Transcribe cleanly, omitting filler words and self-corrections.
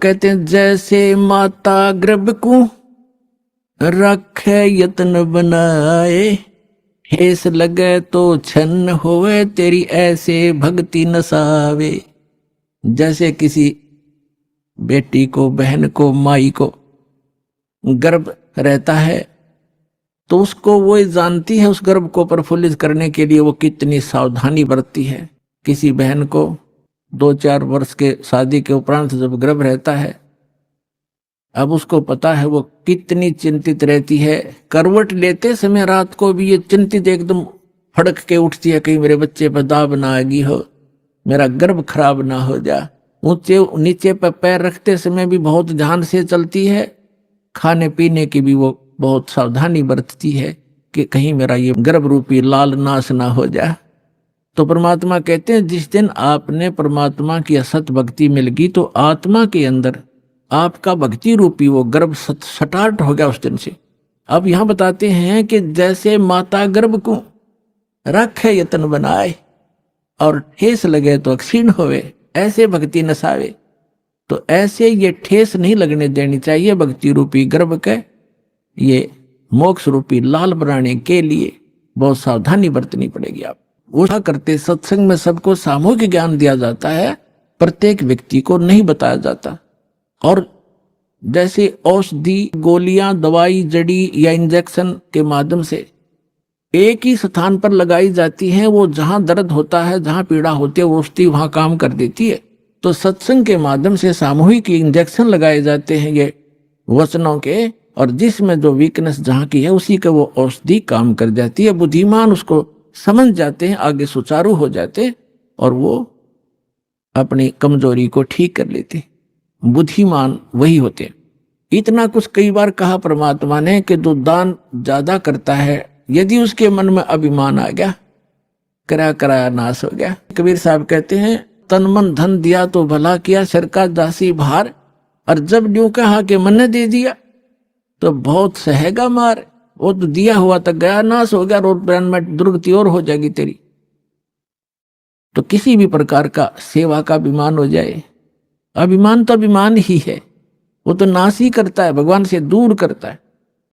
कहते हैं जैसे माता गर्भ को रखे यत्न बनाए, ठेस लगे तो छन्न होवे तेरी ऐसे भक्ति नसावे। जैसे किसी बेटी को, बहन को, माई को गर्भ रहता है तो उसको वो जानती है उस गर्भ को प्रफुल्लित करने के लिए वो कितनी सावधानी बरतती है। किसी बहन को 2-4 वर्ष के शादी के उपरांत जब गर्भ रहता है, अब उसको पता है वो कितनी चिंतित रहती है। करवट लेते समय रात को भी ये चिंतित एकदम फड़क के उठती है, कहीं मेरे बच्चे पर दाब ना आ गई हो, मेरा गर्भ खराब ना हो जा। ऊंचे नीचे पर पैर रखते समय भी बहुत ध्यान से चलती है। खाने पीने की भी वो बहुत सावधानी बरतती है कि कहीं मेरा ये गर्भ रूपी लाल नाश ना हो जाए। तो परमात्मा कहते हैं जिस दिन आपने परमात्मा की असत भक्ति मिल गई तो आत्मा के अंदर आपका भक्ति रूपी वो गर्भ सटार्ट हो गया उस दिन से। अब यहां बताते हैं कि जैसे माता गर्भ को रखे यत्न बनाए और ठेस लगे तो क्षीण होवे, ऐसे भक्ति नसावे। तो ऐसे ये ठेस नहीं लगने देनी चाहिए भक्ति रूपी गर्भ के। ये मोक्ष रूपी लाल बनाने के लिए बहुत सावधानी बरतनी पड़ेगी। आप वो करते सत्संग में सबको सामूहिक ज्ञान दिया जाता है, प्रत्येक व्यक्ति को नहीं बताया जाता। और जैसे औषधि, गोलियां, दवाई, जड़ी या इंजेक्शन के माध्यम से एक ही स्थान पर लगाई जाती हैं, वो जहां दर्द होता है, जहां पीड़ा होती है, वो औषधि वहां काम कर देती है। तो सत्संग के माध्यम से सामूहिक इंजेक्शन लगाए जाते हैं ये वचनों के, और जिसमें जो वीकनेस जहां की है उसी का वो औषधि काम कर जाती है। बुद्धिमान उसको समझ जाते हैं, आगे सुचारू हो जाते और वो अपनी कमजोरी को ठीक कर लेते। बुद्धिमान वही होते। इतना कुछ कई बार कहा परमात्मा ने कि जो दान ज्यादा करता है, यदि उसके मन में अभिमान आ गया, करा कराया नाश हो गया। कबीर साहब कहते हैं तन मन धन दिया तो भला किया, सर का दासी भार, और जब न्यू कहा कि मन ने दे दिया तो बहुत सहेगा मार। वो तो दिया हुआ तक गया, नाश हो गया, रोड प्राण में दुर्गति और हो जाएगी तेरी। तो किसी भी प्रकार का सेवा का अभिमान हो जाए, अभिमान तो अभिमान ही है, वो तो नाश ही करता है, भगवान से दूर करता है।